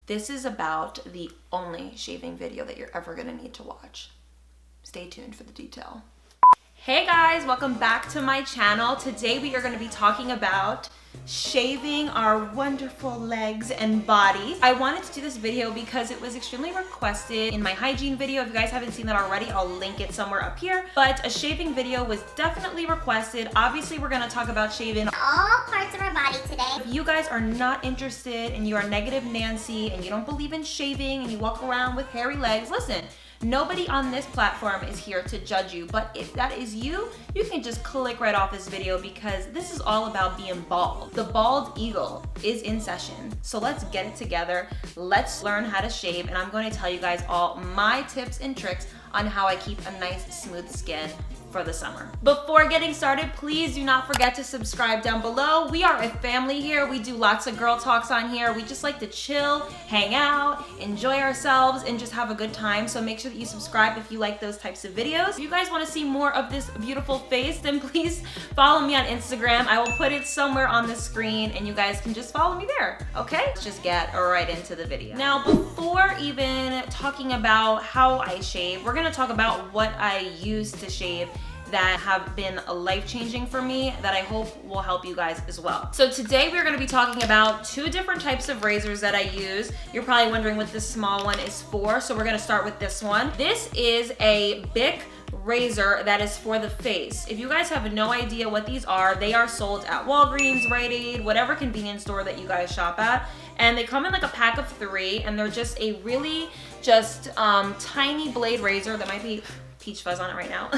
This is about the only shaving video that you're ever gonna need to watch. Stay tuned for the detail. Hey guys, welcome back to my channel. Today we are gonna be talking about shaving our wonderful legs and bodies. I wanted to do this video because it was extremely requested in my hygiene video. If you guys haven't seen that already, I'll link it somewhere up here. But a shaving video was definitely requested. Obviously, we're gonna talk about shaving all parts of our body today. If you guys are not interested and you are negative Nancy and you don't believe in shaving and you walk around with hairy legs, listen. Nobody on this platform is here to judge you, but if that is you, you can just click right off this video because this is all about being bald. The bald eagle is in session. So let's get it together. Let's learn how to shave, and I'm going to tell you guys all my tips and tricks on how I keep a nice smooth skin for the summer. Before getting started, please do not forget to subscribe down below. We are a family here. We do lots of girl talks on here. We just like to chill, hang out, enjoy ourselves, and just have a good time. So make sure that you subscribe if you like those types of videos. If you guys want to see more of this beautiful face, then please follow me on Instagram. I will put it somewhere on the screen and you guys can just follow me there, okay? Let's just get right into the video. Now, before even talking about how I shave, we're gonna talk about what I use to shave that have been life-changing for me that I hope will help you guys as well. So today we're gonna be talking about two different types of razors that I use. You're probably wondering what this small one is for, so we're gonna start with this one. This is a Bic razor that is for the face. If you guys have no idea what these are, they are sold at Walgreens, Rite Aid, whatever convenience store that you guys shop at. And they come in like a pack of 3, and they're just a really just tiny blade razor. That might be peach fuzz on it right now.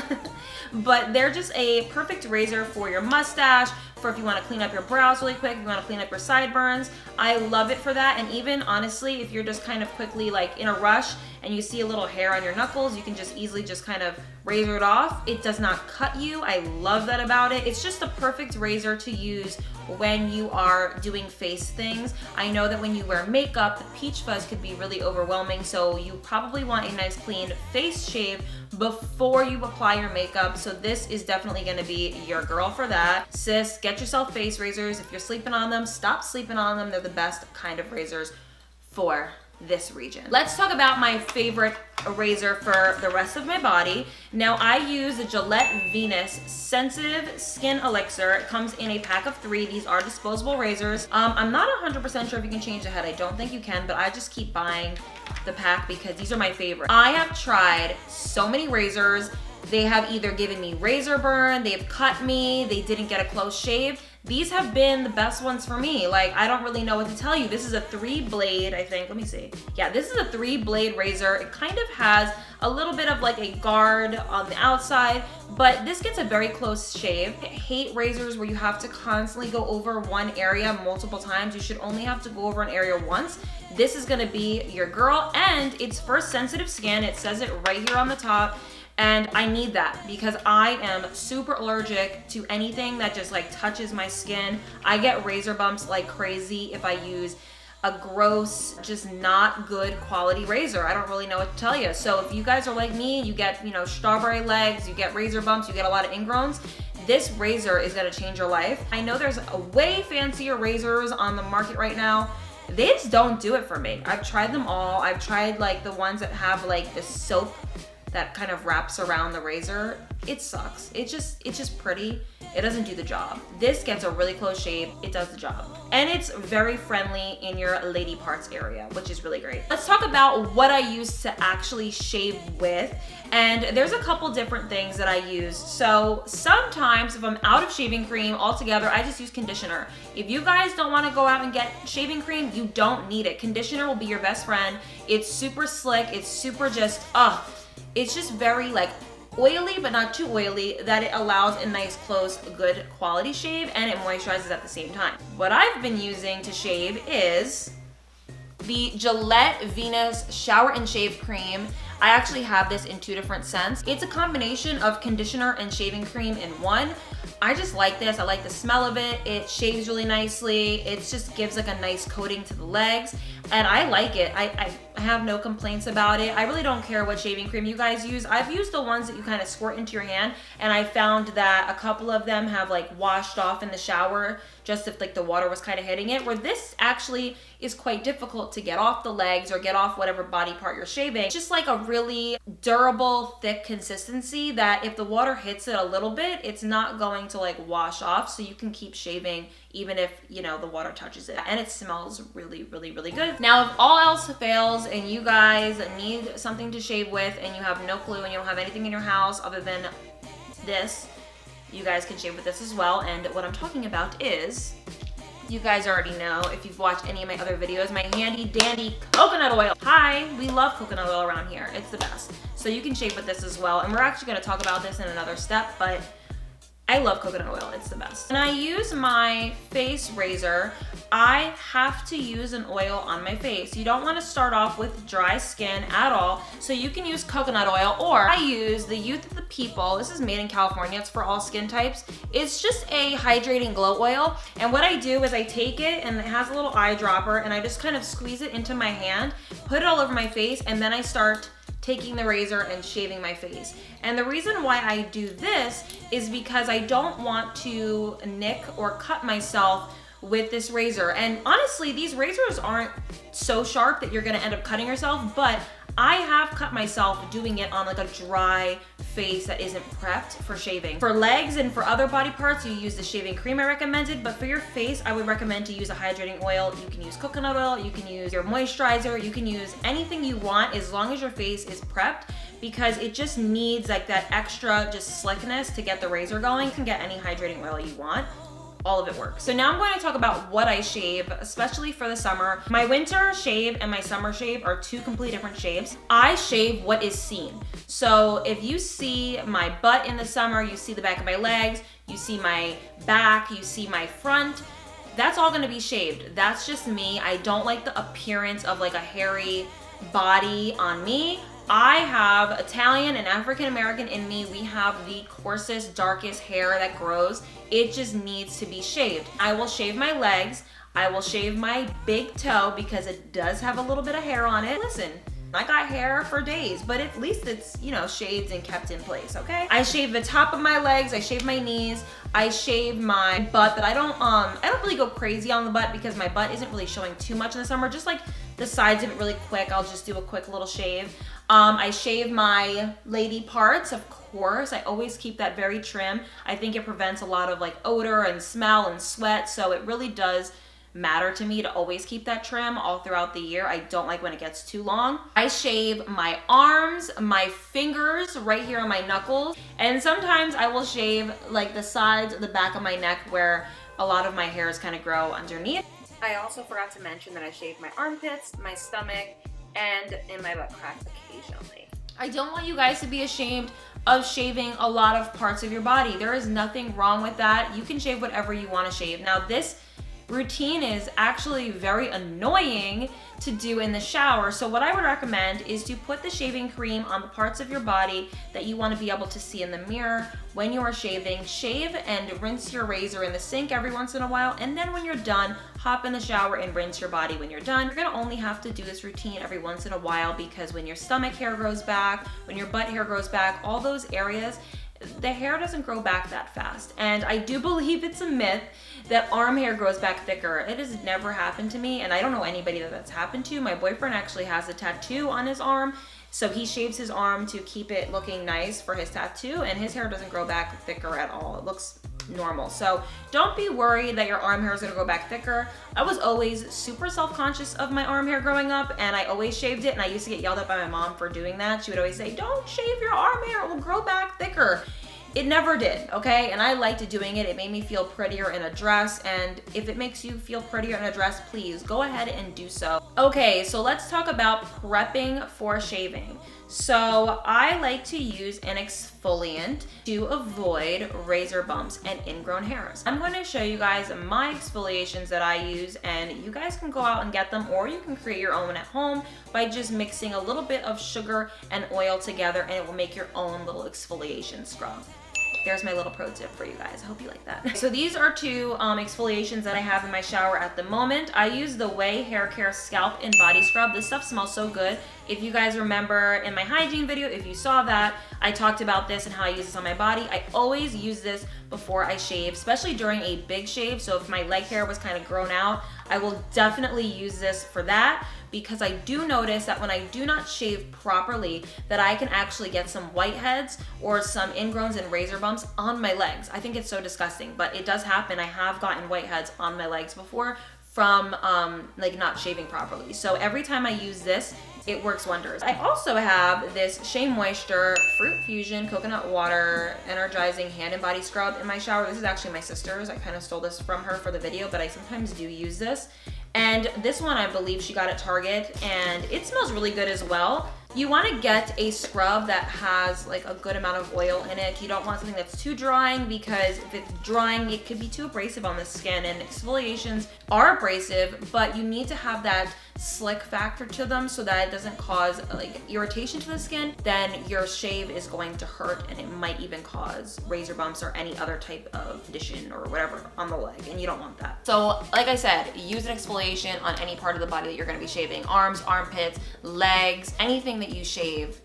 But they're just a perfect razor for your mustache, for if you want to clean up your brows really quick, if you want to clean up your sideburns. I love it for that. And even honestly, if you're just kind of quickly like in a rush and you see a little hair on your knuckles, you can just easily just kind of razor it off. It does not cut you. I love that about it. It's just the perfect razor to use when you are doing face things. I know that when you wear makeup, the peach fuzz could be really overwhelming, so you probably want a nice clean face shave before you apply your makeup. So this is definitely gonna be your girl for that. Sis, get yourself face razors. If you're sleeping on them, stop sleeping on them. They're the best kind of razors for this region. Let's talk about my favorite razor for the rest of my body. Now I use the Gilette Venus Sensitive Skin Elixir. It comes in a pack of 3. These are disposable razors. I'm not 100% sure if you can change the head. I don't think you can, but I just keep buying the pack because these are my favorite. I have tried so many razors. They have either given me razor burn, they've cut me, they didn't get a close shave. These have been the best ones for me. Like, I don't really know what to tell you. This is a 3-blade, I think. Let me see. Yeah, this is a 3-blade razor. It kind of has a little bit of like a guard on the outside, but this gets a very close shave. I hate razors where you have to constantly go over one area multiple times. You should only have to go over an area once. This is gonna be your girl, and it's for sensitive skin. It says it right here on the top. And I need that because I am super allergic to anything that just like touches my skin. I get razor bumps like crazy if I use a gross, just not good quality razor. I don't really know what to tell you. So if you guys are like me, you get, you know, strawberry legs, you get razor bumps, you get a lot of ingrowns, this razor is gonna change your life. I know there's a way fancier razors on the market right now. They just don't do it for me. I've tried them all. I've tried like the ones that have like the soap that kind of wraps around the razor. It sucks. It's just pretty. It doesn't do the job. This gets a really close shave. It does the job. And it's very friendly in your lady parts area, which is really great. Let's talk about what I use to actually shave with. And there's a couple different things that I use. So sometimes if I'm out of shaving cream altogether, I just use conditioner. If you guys don't want to go out and get shaving cream, you don't need it. Conditioner will be your best friend. It's super slick. It's super just, it's just very like oily, but not too oily, that it allows a nice, close, good quality shave, and it moisturizes at the same time. What I've been using to shave is the Gilette Venus Shower and Shave Cream. I actually have this in 2 different scents. It's a combination of conditioner and shaving cream in one. I just like this. I like the smell of it. It shaves really nicely. It just gives like a nice coating to the legs. And I like it. I have no complaints about it. I really don't care what shaving cream you guys use. I've used the ones that you kind of squirt into your hand, and I found that a couple of them have like washed off in the shower just if like the water was kind of hitting it, where this actually is quite difficult to get off the legs or get off whatever body part you're shaving. It's just like a really durable, thick consistency that if the water hits it a little bit, it's not going to like wash off, so you can keep shaving even if, you know, the water touches it. And it smells really, really, really good. Now, if all else fails and you guys need something to shave with and you have no clue and you don't have anything in your house other than this, you guys can shave with this as well. And what I'm talking about is, you guys already know if you've watched any of my other videos, my handy dandy coconut oil. Hi, we love coconut oil around here. It's the best. So you can shave with this as well. And we're actually gonna talk about this in another step, but I love coconut oil, it's the best. When I use my face razor, I have to use an oil on my face. You don't wanna start off with dry skin at all, so you can use coconut oil, or I use the Youth of the People. This is made in California, it's for all skin types. It's just a hydrating glow oil, and what I do is I take it, and it has a little eyedropper, and I just kind of squeeze it into my hand, put it all over my face, and then I start taking the razor and shaving my face. And the reason why I do this is because I don't want to nick or cut myself with this razor. And honestly, these razors aren't so sharp that you're gonna end up cutting yourself, but I have cut myself doing it on like a dry face that isn't prepped for shaving. For legs and for other body parts, you use the shaving cream I recommended, but for your face, I would recommend to use a hydrating oil. You can use coconut oil, you can use your moisturizer, you can use anything you want as long as your face is prepped, because it just needs like that extra just slickness to get the razor going. You can get any hydrating oil you want. All of it works. So now I'm going to talk about what I shave, especially for the summer. My winter shave and my summer shave are two completely different shaves. I shave what is seen. So if you see my butt in the summer, you see the back of my legs, you see my back, you see my front, that's all gonna be shaved. That's just me. I don't like the appearance of like a hairy body on me. I have Italian and African American in me. We have the coarsest, darkest hair that grows. It just needs to be shaved. I will shave my legs. I will shave my big toe because it does have a little bit of hair on it. Listen, I got hair for days, but at least it's, you know, shaved and kept in place, okay? I shave the top of my legs, I shave my knees, I shave my butt, but I don't really go crazy on the butt because my butt isn't really showing too much in the summer. Just like the sides of it really quick, I'll just do a quick little shave. I shave my lady parts, of course. I always keep that very trim. I think it prevents a lot of like odor and smell and sweat, so it really does matter to me to always keep that trim all throughout the year. I don't like when it gets too long. I shave my arms, my fingers right here on my knuckles, and sometimes I will shave like the sides of the back of my neck where a lot of my hairs kind of grow underneath. I also forgot to mention that I shave my armpits, my stomach, and in my butt crack occasionally. I don't want you guys to be ashamed of shaving a lot of parts of your body. There is nothing wrong with that. You can shave whatever you want to shave. Now, this routine is actually very annoying to do in the shower. So what I would recommend is to put the shaving cream on the parts of your body that you want to be able to see in the mirror when you are shaving. Shave and rinse your razor in the sink every once in a while, and then when you're done, hop in the shower and rinse your body when you're done. You're gonna only have to do this routine every once in a while because when your stomach hair grows back, when your butt hair grows back, all those areas, the hair doesn't grow back that fast. And I do believe it's a myth that arm hair grows back thicker. It has never happened to me, and I don't know anybody that that's happened to. My boyfriend actually has a tattoo on his arm, so he shaves his arm to keep it looking nice for his tattoo, and his hair doesn't grow back thicker at all. It looks normal. So don't be worried that your arm hair is gonna go back thicker. I was always super self-conscious of my arm hair growing up, and I always shaved it, and I used to get yelled at by my mom for doing that. She would always say, don't shave your arm hair, it will grow back thicker. It never did, okay? And I liked doing it. It made me feel prettier in a dress, and if it makes you feel prettier in a dress, please go ahead and do so. Okay, so let's talk about prepping for shaving. So I like to use an exfoliant to avoid razor bumps and ingrown hairs. I'm going to show you guys my exfoliations that I use, and you guys can go out and get them, or you can create your own at home by just mixing a little bit of sugar and oil together, and it will make your own little exfoliation scrub. There's my little pro tip for you guys. I hope you like that. So these are two exfoliations that I have in my shower at the moment. I use the Ouai Hair Care Scalp and Body Scrub. This stuff smells so good. If you guys remember in my hygiene video, if you saw that, I talked about this and how I use this on my body. I always use this before I shave, especially during a big shave. So if my leg hair was kind of grown out, I will definitely use this for that, because I do notice that when I do not shave properly, that I can actually get some whiteheads or some ingrowns and razor bumps on my legs. I think it's so disgusting, but it does happen. I have gotten whiteheads on my legs before from like not shaving properly. So every time I use this, it works wonders. I also have this Shea Moisture Fruit Fusion Coconut Water Energizing Hand and Body Scrub in my shower. This is actually my sister's. I kind of stole this from her for the video, but I sometimes do use this. And this one I believe she got at Target, and it smells really good as well. You want to get a scrub that has like a good amount of oil in it. You don't want something that's too drying, because if it's drying, it could be too abrasive on the skin, and exfoliations are abrasive, but you need to have that slick factor to them so that it doesn't cause like irritation to the skin. Then your shave is going to hurt, and it might even cause razor bumps or any other type of condition or whatever on the leg, and you don't want that. So like I said, use an exfoliation on any part of the body that you're going to be shaving. Arms, armpits, legs, anything that you shave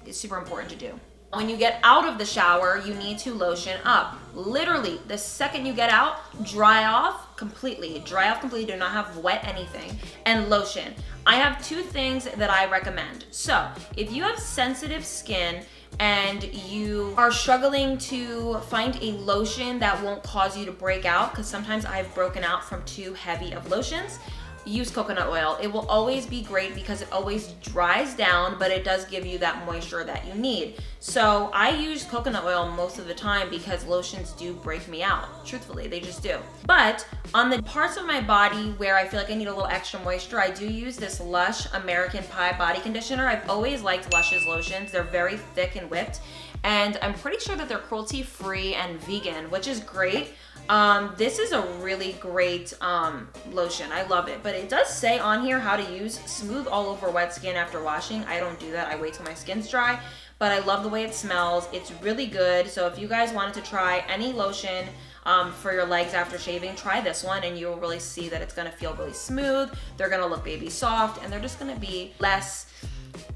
is super important to do. When you get out of the shower, you need to lotion up. Literally, the second you get out, dry off completely. Dry off completely, do not have wet anything, and lotion. I have two things that I recommend. So, if you have sensitive skin and you are struggling to find a lotion that won't cause you to break out, because sometimes I've broken out from too heavy of lotions, use coconut oil. It will always be great because it always dries down, but it does give you that moisture that you need. So I use coconut oil most of the time because lotions do break me out. Truthfully, they just do. But on the parts of my body where I feel like I need a little extra moisture, I do use this Lush American Pie body conditioner. I've always liked Lush's lotions. They're very thick and whipped, and I'm pretty sure that they're cruelty-free and vegan, which is great. This is a really great lotion. I love it, but it does say on here how to use smooth all over wet skin after washing. I don't do that. I wait till my skin's dry, but I love the way it smells. It's really good. So if you guys wanted to try any lotion for your legs after shaving, try this one, and you'll really see that it's gonna feel really smooth. They're gonna look baby soft, and they're just gonna be less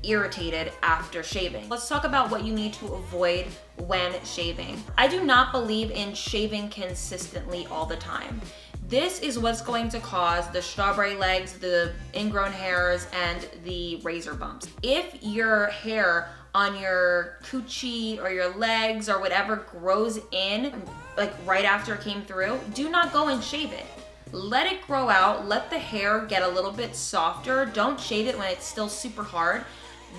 irritated after shaving. Let's talk about what you need to avoid when shaving. I do not believe in shaving consistently all the time. This is what's going to cause the strawberry legs, the ingrown hairs, and the razor bumps. If your hair on your coochie or your legs or whatever grows in like right after it came through, do not go and shave it. Let it grow out, let the hair get a little bit softer. Don't shave it when it's still super hard.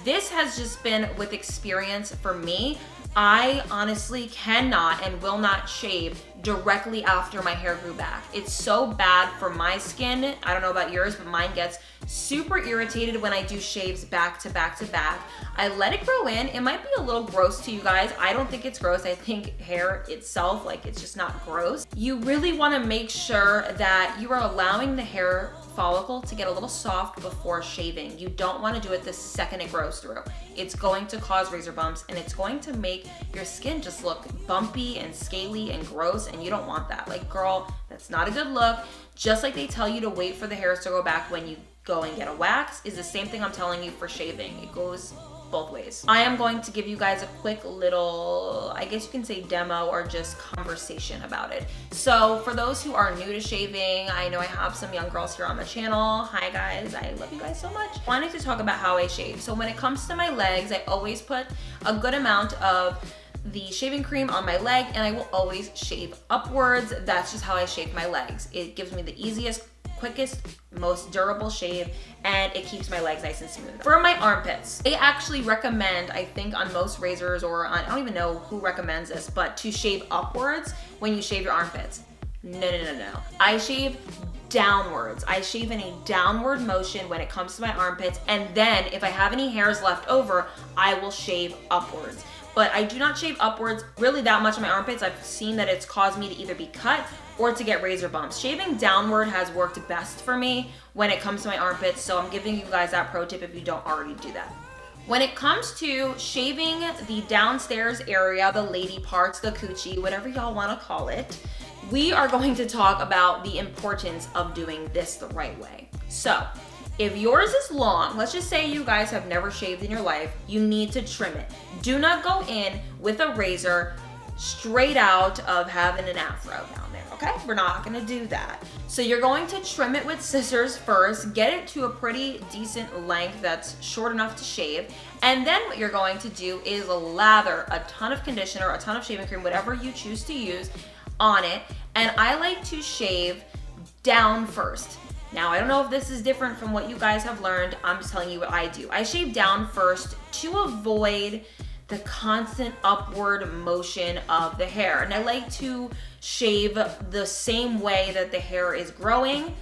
This has just been with experience for me. I honestly cannot and will not shave directly after my hair grew back. It's so bad for my skin. I don't know about yours, but mine gets super irritated when I do shaves back to back to back. I let it grow in. It might be a little gross to you guys. I don't think it's gross. I think hair itself, like, it's just not gross. You really want to make sure that you are allowing the hair follicle to get a little soft before shaving. You don't want to do it the second it grows through. It's going to cause razor bumps, and it's going to make your skin just look bumpy and scaly and gross, and you don't want that. Like, girl, that's not a good look. Just like they tell you to wait for the hairs to grow back when you go and get a wax, is the same thing I'm telling you for shaving. It goes both ways. I am going to give you guys a quick little, I guess you can say demo or just conversation about it. So for those who are new to shaving, I know I have some young girls here on the channel. Hi guys, I love you guys so much. I wanted to talk about how I shave. So when it comes to my legs, I always put a good amount of the shaving cream on my leg, and I will always shave upwards. That's just how I shave my legs. It gives me the easiest, quickest, most durable shave, and it keeps my legs nice and smooth. For my armpits, they actually recommend, I think on most razors, or on, I don't even know who recommends this, but to shave upwards when you shave your armpits. No. I shave downwards. I shave in a downward motion when it comes to my armpits, and then if I have any hairs left over, I will shave upwards. But I do not shave upwards really that much on my armpits. I've seen that it's caused me to either be cut or to get razor bumps. Shaving downward has worked best for me when it comes to my armpits, so I'm giving you guys that pro tip if you don't already do that. When it comes to shaving the downstairs area, the lady parts, the coochie, whatever y'all wanna call it, we are going to talk about the importance of doing this the right way. So, if yours is long, let's just say you guys have never shaved in your life, you need to trim it. Do not go in with a razor straight out of having an afro down there, okay? We're not gonna do that. So you're going to trim it with scissors first, get it to a pretty decent length that's short enough to shave, and then what you're going to do is lather a ton of conditioner, a ton of shaving cream, whatever you choose to use on it, and I like to shave down first. Now, I don't know if this is different from what you guys have learned. I'm just telling you what I do. I shave down first to avoid the constant upward motion of the hair. And I like to shave the same way that the hair is growing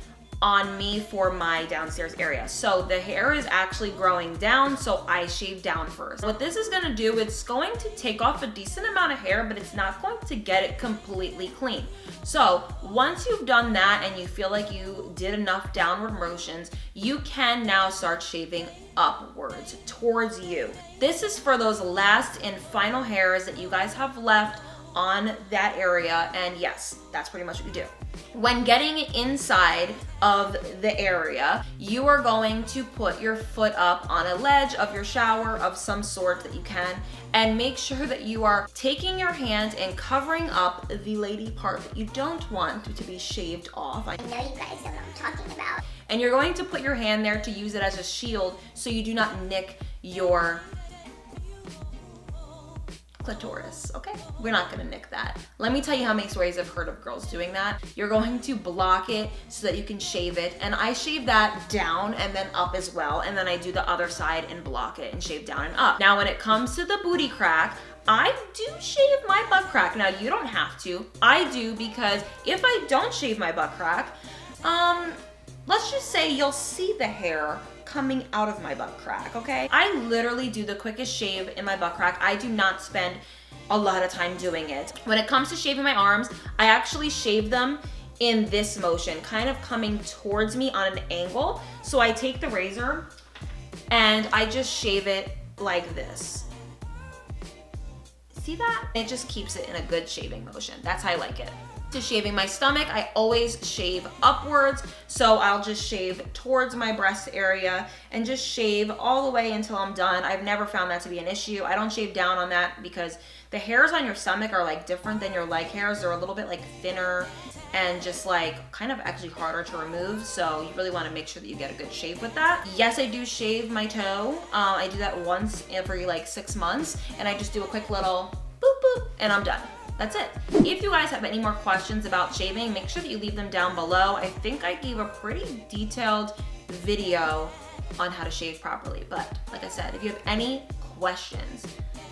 on me for my downstairs area. So the hair is actually growing down, so I shave down first. What this is gonna do, it's going to take off a decent amount of hair, but it's not going to get it completely clean. So once you've done that and you feel like you did enough downward motions, you can now start shaving upwards towards you. This is for those last and final hairs that you guys have left on that area, and yes, that's pretty much what you do. When getting inside of the area, you are going to put your foot up on a ledge of your shower of some sort that you can, and make sure that you are taking your hand and covering up the lady part that you don't want to be shaved off. I know you guys know what I'm talking about. And you're going to put your hand there to use it as a shield so you do not nick your clitoris, okay? We're not gonna nick that. Let me tell you how many stories I've heard of girls doing that. You're going to block it so that you can shave it. And I shave that down and then up as well. And then I do the other side and block it and shave down and up. Now, when it comes to the booty crack, I do shave my butt crack. Now, you don't have to. I do, because if I don't shave my butt crack, let's just say you'll see the hair coming out of my butt crack, okay? I literally do the quickest shave in my butt crack. I do not spend a lot of time doing it. When it comes to shaving my arms, I actually shave them in this motion, kind of coming towards me on an angle. So I take the razor and I just shave it like this. See that? It just keeps it in a good shaving motion. That's how I like it. To shaving my stomach, I always shave upwards, so I'll just shave towards my breast area and just shave all the way until I'm done. I've never found that to be an issue. I don't shave down on that because the hairs on your stomach are like different than your leg hairs. They're a little bit like thinner and just like kind of actually harder to remove, so you really want to make sure that you get a good shave with that. Yes, I do shave my toe. I do that once every like 6 months, and I just do a quick little boop boop and I'm done. That's it. If you guys have any more questions about shaving, make sure that you leave them down below. I think I gave a pretty detailed video on how to shave properly, but like I said, if you have any questions,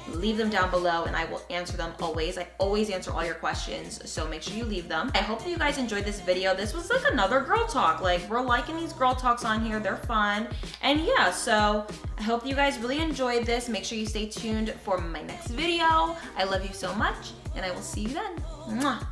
leave them down below and I will answer them always. I always answer all your questions, so make sure you leave them. I hope that you guys enjoyed this video. This was like another girl talk. Like, we're liking these girl talks on here. They're fun. And yeah, so I hope that you guys really enjoyed this. Make sure you stay tuned for my next video. I love you so much, and I will see you then. Mwah.